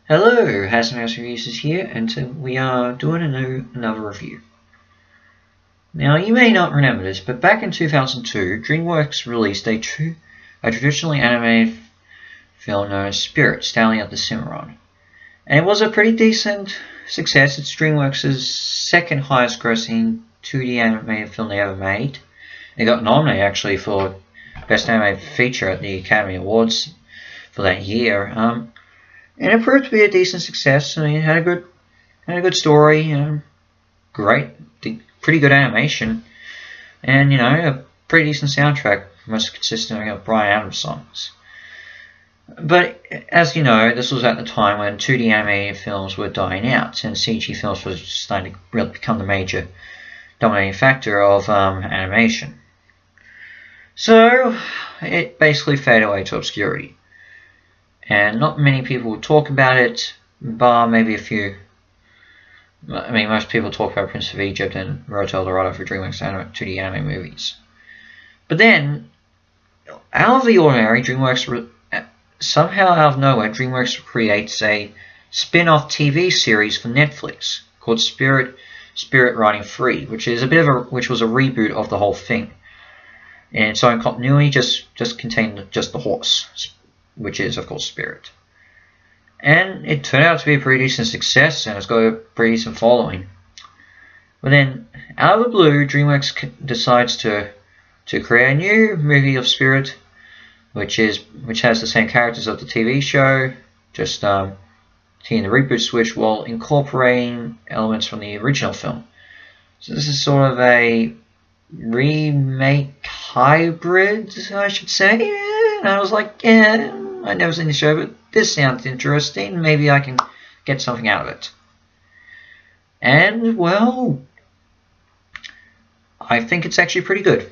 Hello, Hassan House Reviews is here, and we are doing another review. Now, you may not remember this, but back in 2002, Dreamworks released a traditionally animated film known as Spirit, starring at the Cimarron. And it was a pretty decent success. It's Dreamworks' second highest grossing 2D animated film they ever made. It got nominated actually for Best Animated Feature at the Academy Awards for that year. And it proved to be a decent success. I mean, it had a good story, pretty good animation, and a pretty decent soundtrack, most consisting of Bryan Adams songs. But as you know, this was at the time when 2D animated films were dying out, and CG films was starting to really become the major dominating factor of animation. So it basically faded away to obscurity. And not many people would talk about it, bar maybe a few. I mean, most people talk about Prince of Egypt and Road El Dorado for Dreamworks 2D anime movies. But then, out of the ordinary, somehow out of nowhere, Dreamworks creates a spin-off TV series for Netflix called Spirit Riding Free, which was a reboot of the whole thing. And its own continuity just contained just the horse, which is, of course, Spirit. And it turned out to be a pretty decent success, and it's got a pretty decent following. But then, out of the blue, Dreamworks decides to create a new movie of Spirit, which has the same characters of the TV show, just taking the reboot switch while incorporating elements from the original film. So this is sort of a remake hybrid, I should say. And I was like, yeah, I've never seen the show, but this sounds interesting. Maybe I can get something out of it. And, well, I think it's actually pretty good.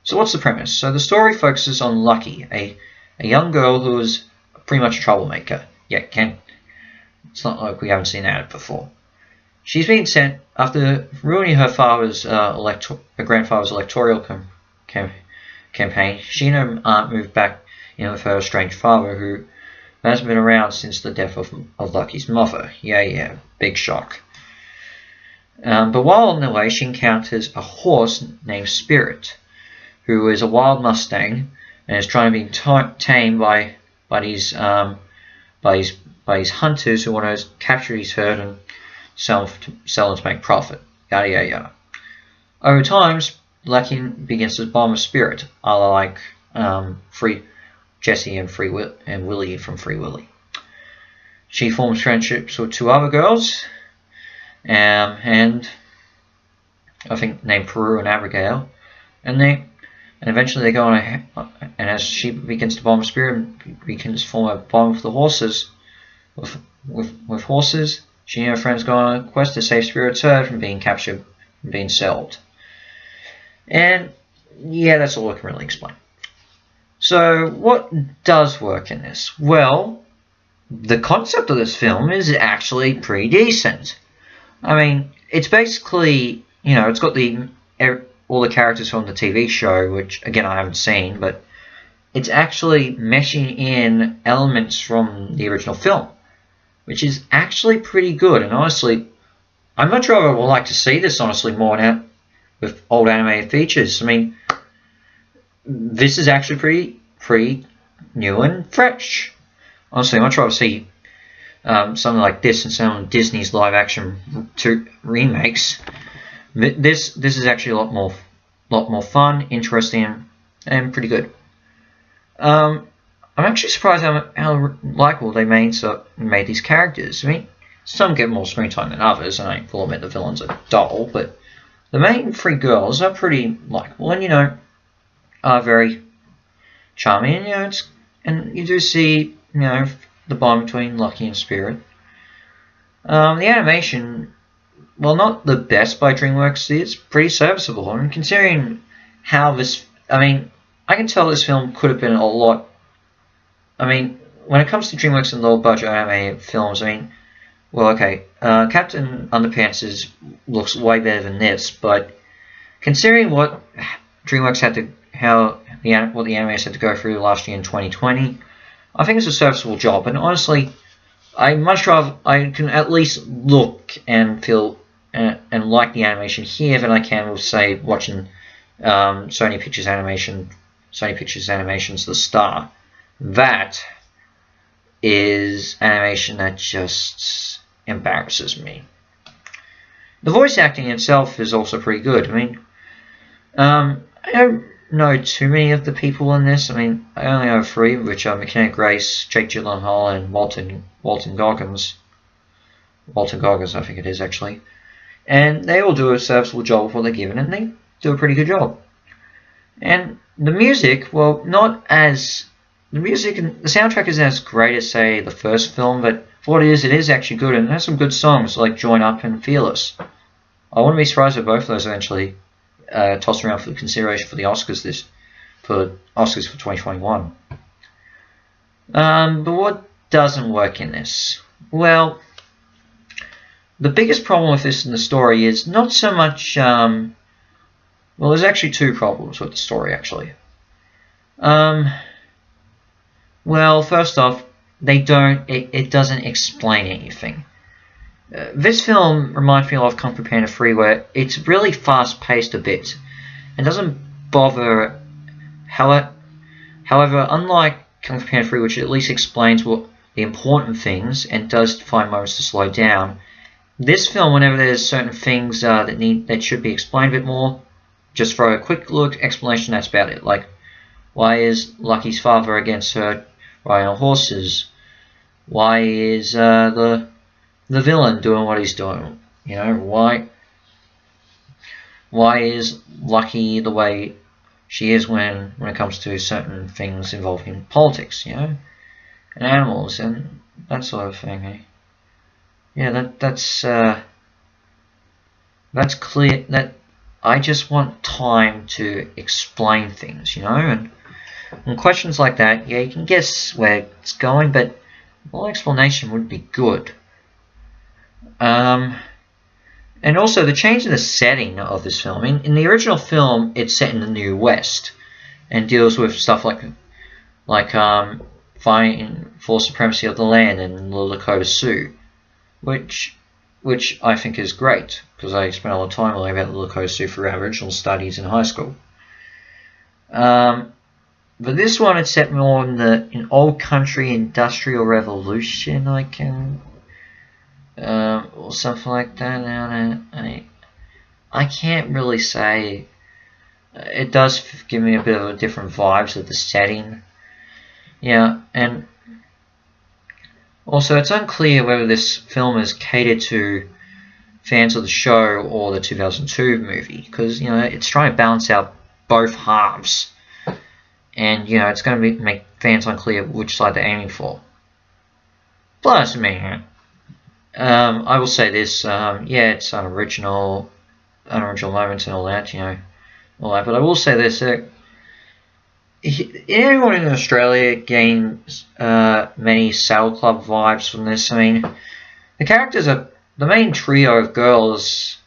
So what's the premise? So the story focuses on Lucky, a young girl who is pretty much a troublemaker. It's not like we haven't seen that before. She's been sent after ruining her grandfather's electoral campaign. She and her aunt moved back in with her estranged father, who hasn't been around since the death of Lucky's mother. Yeah, big shock. But while on the way, she encounters a horse named Spirit, who is a wild Mustang and is trying to be tamed by these hunters who want to capture his herd and sell them to make profit. Yada yada yada. Over time, Lucky begins to bond with Spirit, a la like Jessie and Willie from Free Willy. She forms friendships with two other girls, and I think named Peru and Abigail, and eventually they go on and as she begins to bond with Spirit, begins to form a bond with the horses. With horses, she and her friends go on a quest to save Spirit's herd from being captured and being sold. And yeah, that's all I can really explain. So what does work in this? Well, the concept of this film is actually pretty decent. I mean, it's basically, it's got all the characters from the TV show, which again I haven't seen, but it's actually meshing in elements from the original film, which is actually pretty good. And honestly, I'm not sure I would like to see this more now with old animated features. I mean, this is actually pretty new and fresh. Honestly, I'm not sure I'd see something like this in some of Disney's live action remakes. This is actually a lot more fun, interesting, and pretty good. I'm actually surprised how likable they made these characters. I mean, some get more screen time than others, and I will admit the villains are dull, but the main three girls are pretty likable and are very charming. And you do see the bond between Lucky and Spirit. The animation, well, not the best by Dreamworks, it's pretty serviceable. And considering how I can tell this film could have been a lot. I mean, when it comes to Dreamworks and low-budget anime films, Captain Underpants looks way better than this, but considering what Dreamworks what the animators had to go through last year in 2020, I think it's a serviceable job. And honestly, I much rather I can at least look and feel and like the animation here than I can with, say, watching Sony Pictures Animation's The Star. That is animation that just embarrasses me. The voice acting itself is also pretty good. I mean, I don't know too many of the people in this. I mean, I only know 3, which are McKenna Grace, Jake Gyllenhaal, and Walton Goggins. Walton Goggins, I think it is, actually. And they all do a serviceable job with what they're given, and they do a pretty good job. And the music, well, not as... The music and the soundtrack isn't as great as, say, the first film, but for what it is actually good, and it has some good songs like Join Up and Fearless. I wouldn't be surprised if both of those eventually tossed around for consideration for the Oscars for 2021. But what doesn't work in this? Well, the biggest problem with this in the story is not so much. Well, there's actually 2 problems with the story, actually. Well, first off, it doesn't explain anything. This film reminds me of Kung Fu Panda 3, where it's really fast-paced a bit, and doesn't bother. However, unlike Kung Fu Panda 3, which at least explains what the important things and does find moments to slow down, this film, whenever there's certain things that should be explained a bit more, just throw a quick look explanation. That's about it. Like, why is Lucky's father against her riding on horses? Why is the villain doing what he's doing? You know, why is Lucky the way she is when it comes to certain things involving politics, you know, and animals and that sort of thing. Eh? Yeah, that's clear. That I just want time to explain things, you know, and questions like that. Yeah, you can guess where it's going, but more explanation would be good. And also the change in the setting of this film. In the original film, it's set in the New West and deals with stuff like fighting for supremacy of the land and the Lakota Sioux, which I think is great because I spent a lot of time learning about the Lakota Sioux through Aboriginal studies in high school. But this one, it's set more in the old country industrial revolution, or something like that. I can't really say. It does give me a bit of a different vibes of the setting. Yeah, and also it's unclear whether this film is catered to fans of the show or the 2002 movie, because you know it's trying to balance out both halves, and you know it's going to make fans unclear which side they're aiming for. Plus, I mean, I will say this, yeah, it's unoriginal moments and all that, you know, all that. But I will say this: everyone in Australia gains many Saddle Club vibes from this. I mean, the characters are the main trio of girls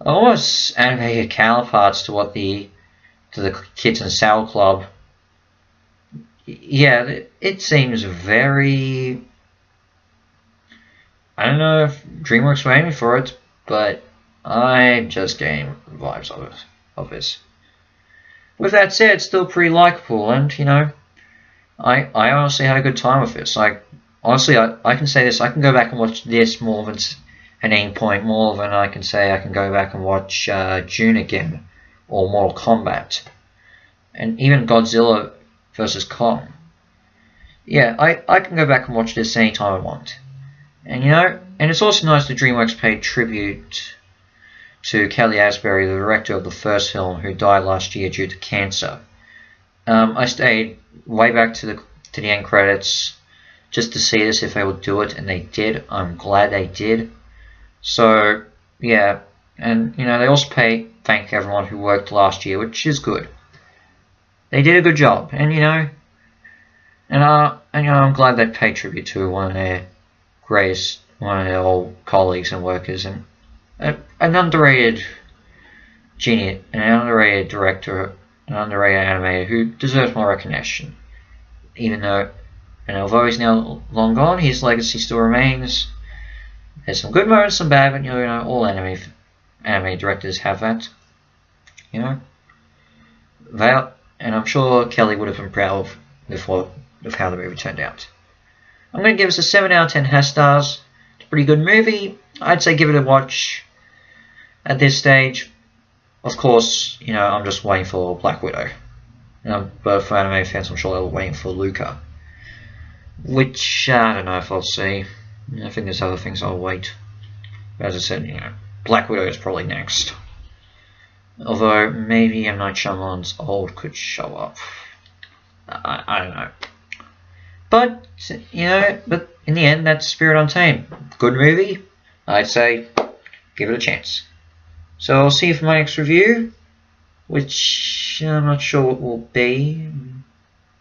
are almost animated counterparts to the kids in Saddle Club. Yeah, it seems very. I don't know if Dreamworks were aiming for it, but I just getting vibes of this. With that said, it's still pretty likable, and you know, I honestly had a good time with this. I can say this: I can go back and watch this more than at any point, more than I can say I can go back and watch June again or Mortal Kombat, and even Godzilla vs Kong. Yeah, I can go back and watch this anytime I want. And you know, and it's also nice that DreamWorks paid tribute to Kelly Asbury, the director of the first film, who died last year due to cancer. I stayed way back to the end credits just to see this if they would do it, and they did. I'm glad they did. So yeah, and you know they also thank everyone who worked last year, which is good. They did a good job, and you know, and I'm glad they paid tribute to one of their old colleagues and workers, and an underrated genius, an underrated director, an underrated animator who deserves more recognition, even though And although he's now long gone, his legacy still remains. There's some good moments, some bad, but you know, all anime directors have that. You know, and I'm sure Kelly would have been proud of how the movie turned out. I'm going to give us a 7 out of 10 has stars. It's a pretty good movie. I'd say give it a watch at this stage. Of course, you know, I'm just waiting for Black Widow. But for anime fans, I'm sure they're waiting for Luca. Which, I don't know if I'll see. I think there's other things I'll wait. But as I said, you know, Black Widow is probably next. Although, maybe M. Night Shyamalan's Old could show up. I don't know. But, you know, but in the end, that's Spirit Untamed. Good movie. I'd say give it a chance. So I'll see you for my next review, which I'm not sure what will be.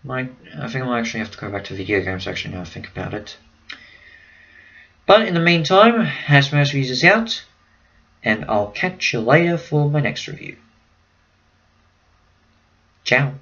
I think I'll actually have to go back to video games actually now I think about it. But in the meantime, Hasmo's Reviews is out, and I'll catch you later for my next review. Ciao.